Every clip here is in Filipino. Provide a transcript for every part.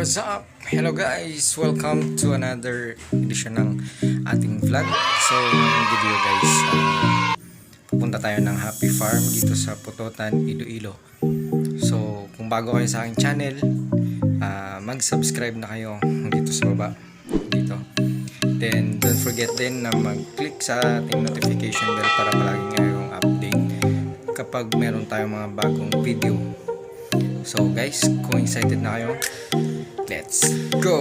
What's up? Hello guys! Welcome to another edition ng ating vlog. So, ngayong video guys, pupunta tayo ng Happy Farm dito sa Pototan, Iloilo. So, kung bago kayo sa aking channel, mag-subscribe na kayo dito sa baba. Dito. Then, don't forget din na mag-click sa ating notification bell para palagi ngayong update kapag meron tayong mga bagong video. So guys, kung excited na kayo, let's go!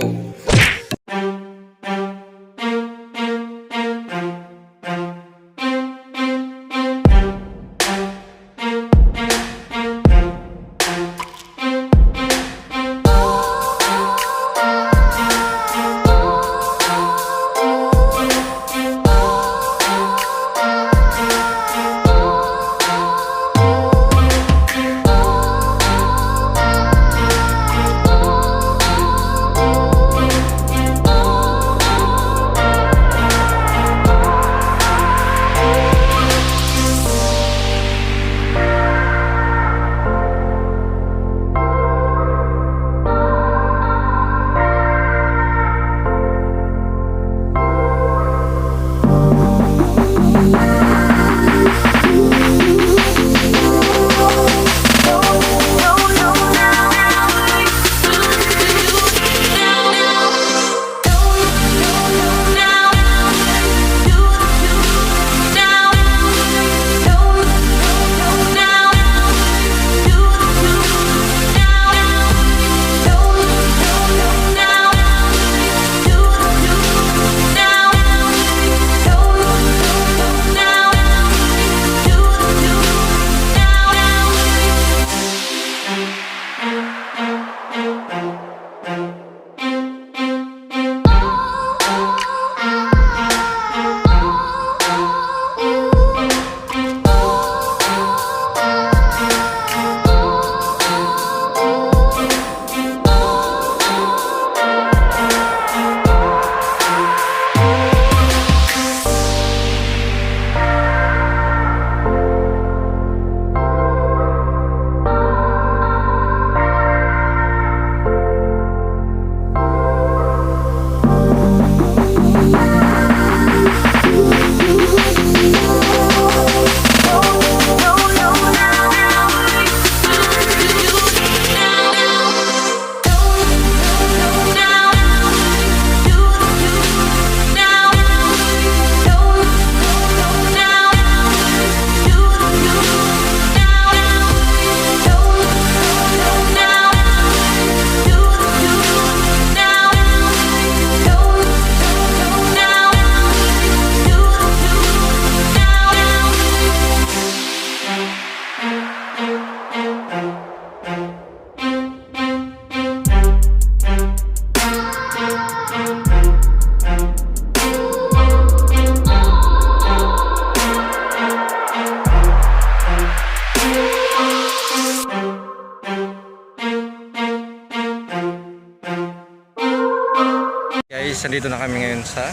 Guys, nandito na kami ngayon sa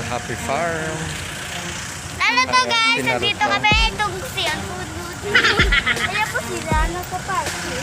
Happy Farm. Lalo to guys, nandito kami itong siyan food. Kaya po sila nagpa-party.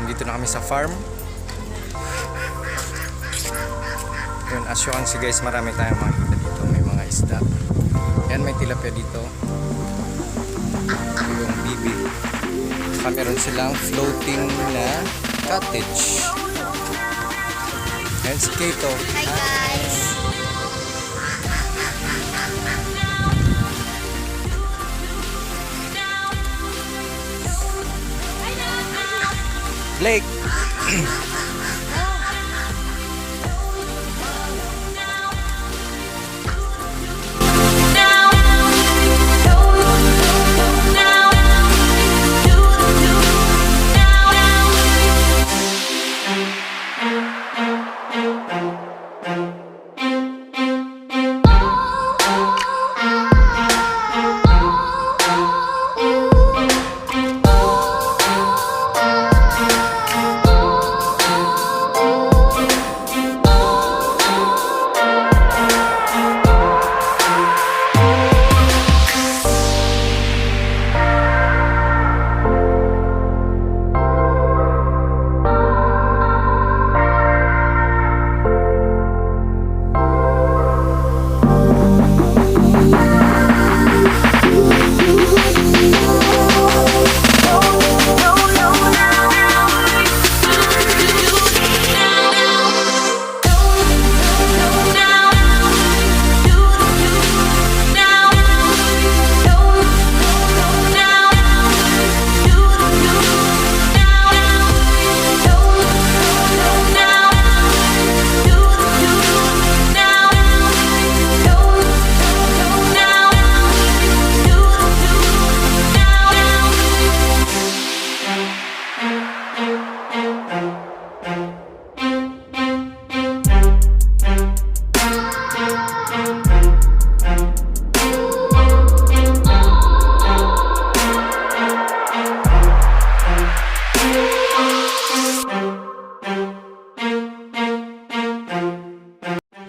Nandito na kami sa farm. Yun, as you can see guys, marami tayong makikita dito. May mga isda. Yan, may tilapia dito. Yung bibi. Saka meron silang floating na cottage. Yan si Kato. Hi guys. Blake!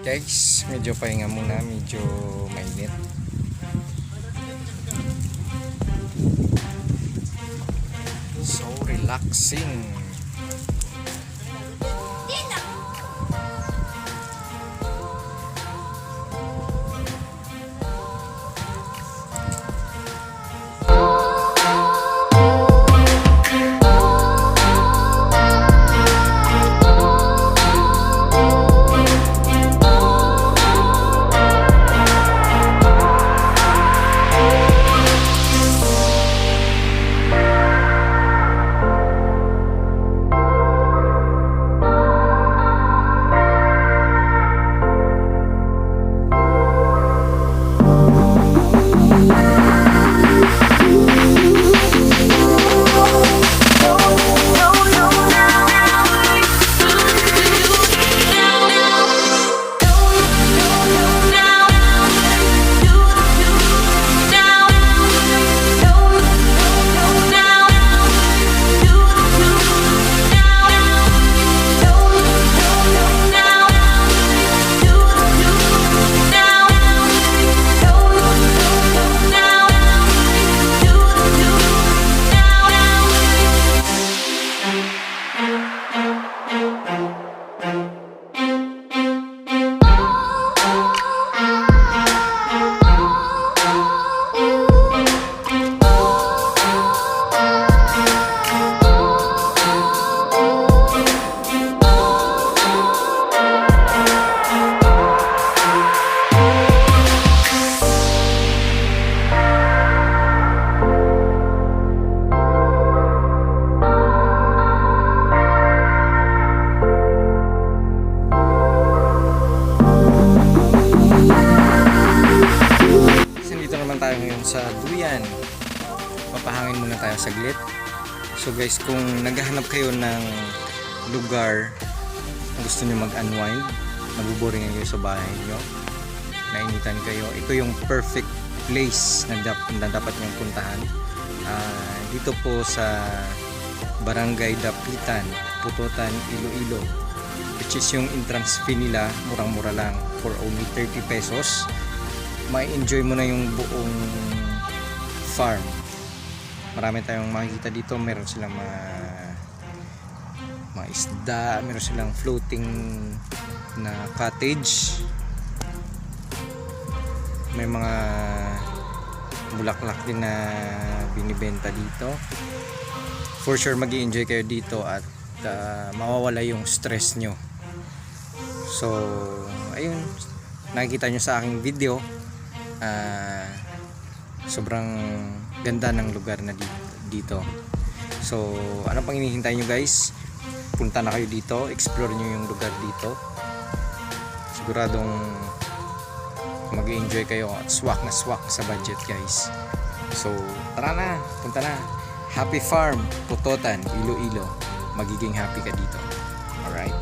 Guys, medyo pahinga muna, medyo mainit. So relaxing. Sa duyan, papahangin muna tayo saglit. So guys, kung naghahanap kayo ng lugar na gusto nyo mag-unwind, nabuboringan kayo sa bahay nyo, nainitan kayo, ito yung perfect place na dapat nyong puntahan. Dito po sa Barangay Dapitan, Pototan, Iloilo, which is yung entrance fee nila, murang-mura lang, for only 30 pesos. May enjoy mo na yung buong farm. Marami tayong makikita dito. Meron silang mga mga isda, meron silang floating na cottage, may mga bulaklak din na binibenta dito. For sure mag-i-enjoy kayo dito at mawawala yung stress nyo. So ayun, nakikita nyo sa aking video, sobrang ganda ng lugar na dito. So ano pang hinihintay nyo guys? Punta na kayo dito, explore nyo yung lugar dito. Siguradong mag-enjoy kayo at swak na swak sa budget guys. So tara na, punta na. Happy Farm, Pototan, Iloilo. Magiging happy ka dito. Alright.